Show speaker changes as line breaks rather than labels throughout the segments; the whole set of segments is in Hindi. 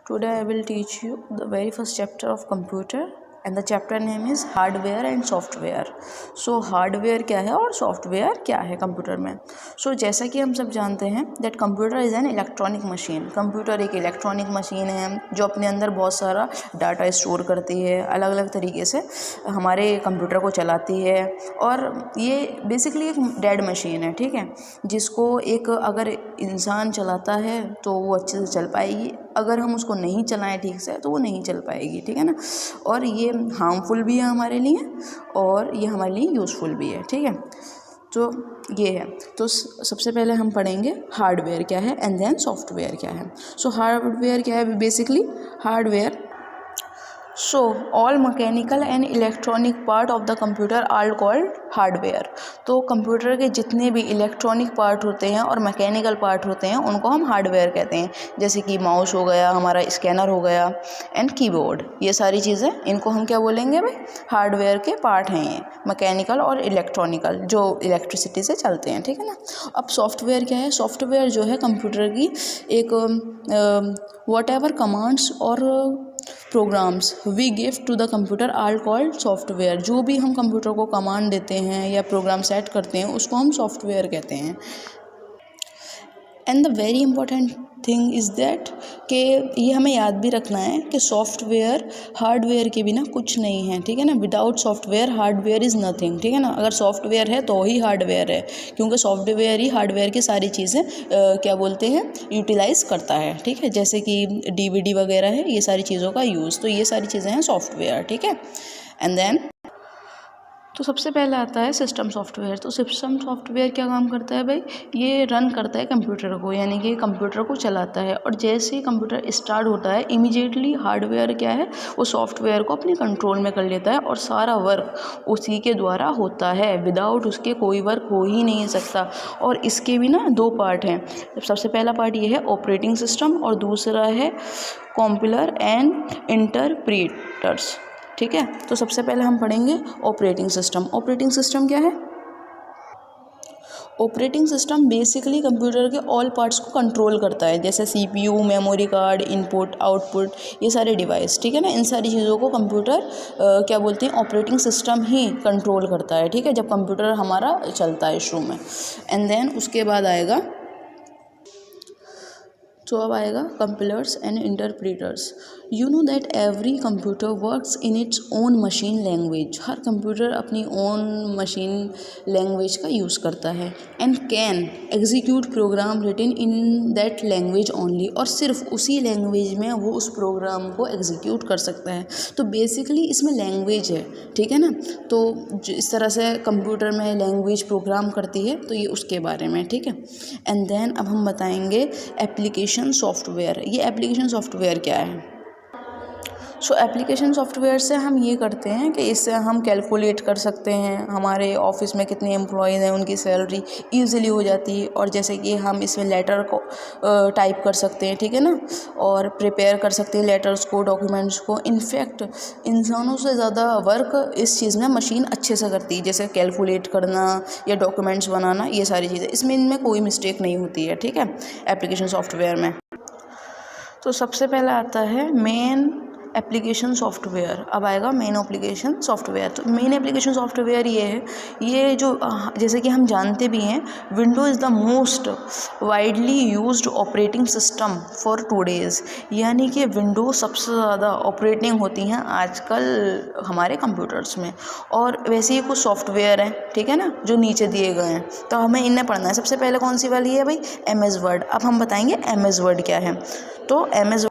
Today I will teach you the very first chapter of computer and the chapter name is hardware and software. So hardware क्या है और सॉफ्टवेयर क्या है कंप्यूटर में. सो जैसा कि हम सब जानते हैं that computer is an electronic machine. Computer एक इलेक्ट्रॉनिक मशीन है जो अपने अंदर बहुत सारा डाटा स्टोर करती है, अलग अलग तरीके से हमारे कंप्यूटर को चलाती है. और ये बेसिकली एक डेड मशीन है, ठीक है, जिसको एक अगर इंसान चलाता है तो वो अच्छे से चल पाएगी, अगर हम उसको नहीं चलाएं ठीक से तो वो नहीं चल पाएगी, ठीक है ना. और ये हार्मफुल भी है हमारे लिए और ये हमारे लिए यूज़फुल भी है, ठीक है. तो ये है. तो सबसे पहले हम पढ़ेंगे हार्डवेयर क्या है एंड देन सॉफ्टवेयर क्या है. सो हार्डवेयर क्या है basically. Hardware so all mechanical and electronic part of the computer are called hardware. तो कंप्यूटर के जितने भी इलेक्ट्रॉनिक पार्ट होते हैं और मैकेनिकल पार्ट होते हैं उनको हम हार्डवेयर कहते हैं. जैसे कि माउस हो गया, हमारा स्कैनर हो गया एंड कीबोर्ड, ये सारी चीज़ें इनको हम क्या बोलेंगे भाई, हार्डवेयर के पार्ट हैं ये, मैकेनिकल और इलेक्ट्रॉनिकल जो इलेक्ट्रिसिटी से चलते हैं, ठीक है ना. अब सॉफ्टवेयर क्या है. सॉफ्टवेयर जो है कंप्यूटर की एक वॉट एवर कमांड्स और programs we give to the computer are called software. जो भी हम कंप्यूटर को कमांड देते हैं या प्रोग्राम सेट करते हैं उसको हम सॉफ्टवेयर कहते हैं. And the very important thing is that कि ये हमें याद भी रखना है कि सॉफ्टवेयर हार्डवेयर के बिना कुछ नहीं है, ठीक है ना. Without software hardware is nothing, ठीक है ना. अगर सॉफ्टवेयर है तो ही हार्डवेयर है, क्योंकि सॉफ्टवेयर ही हार्डवेयर की सारी चीज़ें क्या बोलते हैं यूटिलाइज़ करता है, ठीक है. जैसे कि DVD वगैरह है, ये सारी चीज़ों का यूज़, तो ये सारी चीज़ें हैं सॉफ्टवेयर, ठीक है. एंड देन तो सबसे पहले आता है सिस्टम सॉफ्टवेयर. तो सिस्टम सॉफ्टवेयर क्या काम करता है भाई, ये रन करता है कंप्यूटर को, यानी कि कंप्यूटर को चलाता है. और जैसे ही कंप्यूटर स्टार्ट होता है इमीडिएटली हार्डवेयर क्या है वो सॉफ्टवेयर को अपने कंट्रोल में कर लेता है और सारा वर्क उसी के द्वारा होता है. विदाउट उसके कोई वर्क हो ही नहीं सकता. और इसके भी ना दो पार्ट हैं. सबसे पहला पार्ट ये है ऑपरेटिंग सिस्टम और दूसरा है कंपाइलर एंड इंटरप्रेटर्स, ठीक है. तो सबसे पहले हम पढ़ेंगे ऑपरेटिंग सिस्टम. ऑपरेटिंग सिस्टम क्या है. ऑपरेटिंग सिस्टम बेसिकली कंप्यूटर के ऑल पार्ट्स को कंट्रोल करता है, जैसे CPU, memory card, input output, ये सारे डिवाइस, ठीक है ना. इन सारी चीज़ों को कंप्यूटर क्या बोलते हैं ऑपरेटिंग सिस्टम ही कंट्रोल करता है, ठीक है, जब कंप्यूटर हमारा चलता है शुरू में. एंड देन उसके बाद आएगा तो अब आएगा compilers and interpreters. You know that every computer works in its own machine language. हर कंप्यूटर अपनी ओन मशीन लैंग्वेज का यूज़ करता है. And can execute program written in that language only. और सिर्फ उसी लैंग्वेज में वो उस प्रोग्राम को एग्जीक्यूट कर सकता है. तो बेसिकली इसमें लैंग्वेज है, ठीक है ना. तो इस तरह से कंप्यूटर में लैंग्वेज प्रोग्राम करती है, तो ये उसके बारे में, ठीक है. एंड देन अब हम बताएंगे एप्लीकेशन सॉफ्टवेयर. ये एप्लीकेशन सॉफ्टवेयर क्या है. सो एप्लीकेशन सॉफ्टवेयर से हम ये करते हैं कि इससे हम कैलकुलेट कर सकते हैं हमारे ऑफिस में कितने एम्प्लॉयज़ हैं, उनकी सैलरी ईजिली हो जाती है. और जैसे कि हम इसमें लेटर को टाइप कर सकते हैं, ठीक है ना, और प्रिपेयर कर सकते हैं लेटर्स को, डॉक्यूमेंट्स को. इनफैक्ट इंसानों से ज़्यादा वर्क इस चीज़ में मशीन अच्छे से करती है, जैसे कैलकुलेट करना या डॉक्यूमेंट्स बनाना, ये सारी चीज़ें. इसमें इनमें कोई मिस्टेक नहीं होती है, ठीक है, एप्लीकेशन सॉफ्टवेयर में. तो सबसे पहला आता है मेन एप्लीकेशन सॉफ्टवेयर. अब आएगा मेन एप्लीकेशन सॉफ्टवेयर. तो मेन एप्लीकेशन सॉफ्टवेयर ये है, ये जो जैसे कि हम जानते भी हैं window is the most widely used operating system for today's. यानी कि विंडो सबसे ज़्यादा ऑपरेटिंग होती हैं आजकल हमारे कंप्यूटर्स में. और वैसे ही कुछ सॉफ्टवेयर हैं, ठीक है ना, जो नीचे दिए गए हैं, तो हमें इन्हें पढ़ना है. सबसे पहले कौन सी वाली है भाई, MS वर्ड. अब हम बताएंगे MS वर्ड क्या है. तो MS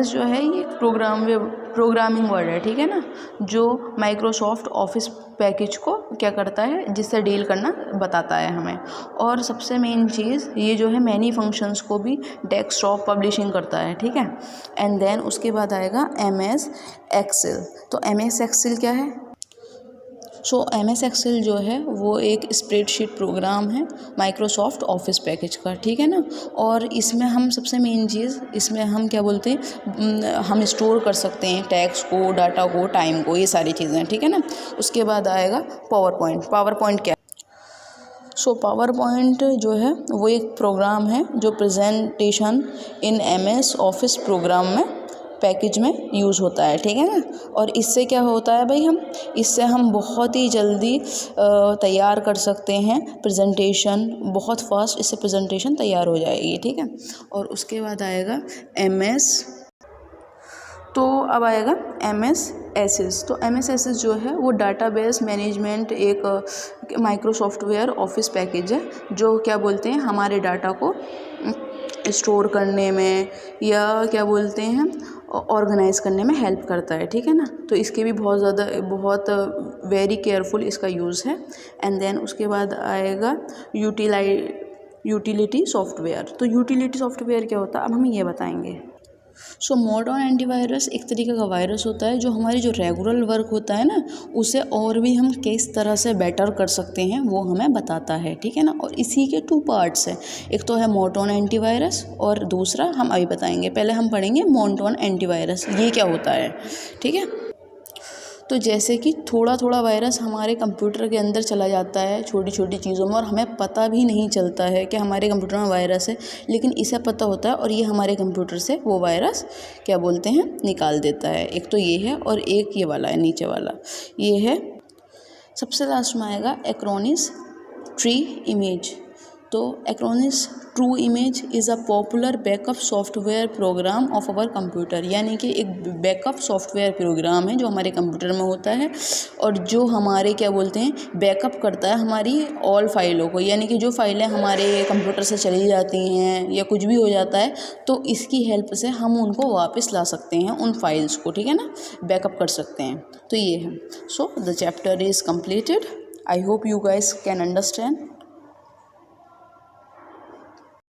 जो है ये प्रोग्रामिंग वर्ड है, ठीक है ना, जो माइक्रोसॉफ्ट ऑफिस पैकेज को क्या करता है, जिससे डील करना बताता है हमें. और सबसे मेन चीज़ ये जो है मैनी फंक्शंस को भी डेस्कटॉप पब्लिशिंग करता है, ठीक है. एंड देन उसके बाद आएगा MS एक्सेल. तो MS एक्सेल क्या है. सो MS एक्सेल जो है वो एक स्प्रेडशीट प्रोग्राम है माइक्रोसॉफ्ट ऑफिस पैकेज का, ठीक है ना. और इसमें हम सबसे मेन चीज़ इसमें हम क्या बोलते हैं, हम स्टोर कर सकते हैं टेक्स्ट को, डाटा को, टाइम को, ये सारी चीज़ें, ठीक है ना. उसके बाद आएगा पावर पॉइंट. पावर पॉइंट क्या. सो पावर पॉइंट जो है वो एक प्रोग्राम है जो presentation in MS office program में पैकेज में यूज़ होता है, ठीक है ना। और इससे क्या होता है भाई, इससे हम बहुत ही जल्दी तैयार कर सकते हैं प्रेजेंटेशन, बहुत फास्ट इससे प्रेजेंटेशन तैयार हो जाएगी, ठीक है। और उसके बाद आएगा MS, तो अब आएगा MS एसिस। तो MS एसिस जो है वो डाटाबेस मैनेजमेंट एक माइक्रोसॉफ्टवेयर ऑफिस पैकेज है जो क्या बोलते हैं हमारे डाटा को स्टोर करने में या क्या बोलते हैं ऑर्गेनाइज करने में हेल्प करता है, ठीक है ना। तो इसके भी बहुत वेरी केयरफुल इसका यूज़ है। एंड देन उसके बाद आएगा यूटिलिटी सॉफ्टवेयर। तो यूटिलिटी सॉफ्टवेयर क्या होता है अब हम ये बताएंगे। सो मॉडर्न एंटीवायरस एक तरीके का वायरस होता है जो हमारी जो रेगुलर वर्क होता है ना उसे और भी हम किस तरह से बेटर कर सकते हैं वो हमें बताता है, ठीक है ना। और इसी के 2 पार्ट्स हैं, एक तो है मॉडर्न एंटीवायरस और दूसरा हम अभी बताएंगे। पहले हम पढ़ेंगे मॉडर्न एंटीवायरस, ये क्या होता है, ठीक है। तो जैसे कि थोड़ा थोड़ा वायरस हमारे कंप्यूटर के अंदर चला जाता है छोटी छोटी चीज़ों में और हमें पता भी नहीं चलता है कि हमारे कंप्यूटर में वायरस है, लेकिन इसे पता होता है और ये हमारे कंप्यूटर से वो वायरस क्या बोलते हैं निकाल देता है। एक तो ये है और एक ये वाला है नीचे वाला, ये है। सबसे लास्ट में आएगा एक्रोनिस ट्री इमेज। तो Acronis true image is a popular backup software program of our computer, यानी कि एक बैकअप सॉफ्टवेयर प्रोग्राम है जो हमारे कंप्यूटर में होता है और जो हमारे क्या बोलते हैं बैकअप करता है हमारी ऑल फाइलों को, यानी कि जो फाइलें हमारे कंप्यूटर से चली जाती हैं या कुछ भी हो जाता है तो इसकी हेल्प से हम उनको वापस ला सकते हैं उन फाइल्स को, ठीक है ना, बैकअप कर सकते हैं। तो ये है। So the chapter is completed. I hope you guys can understand.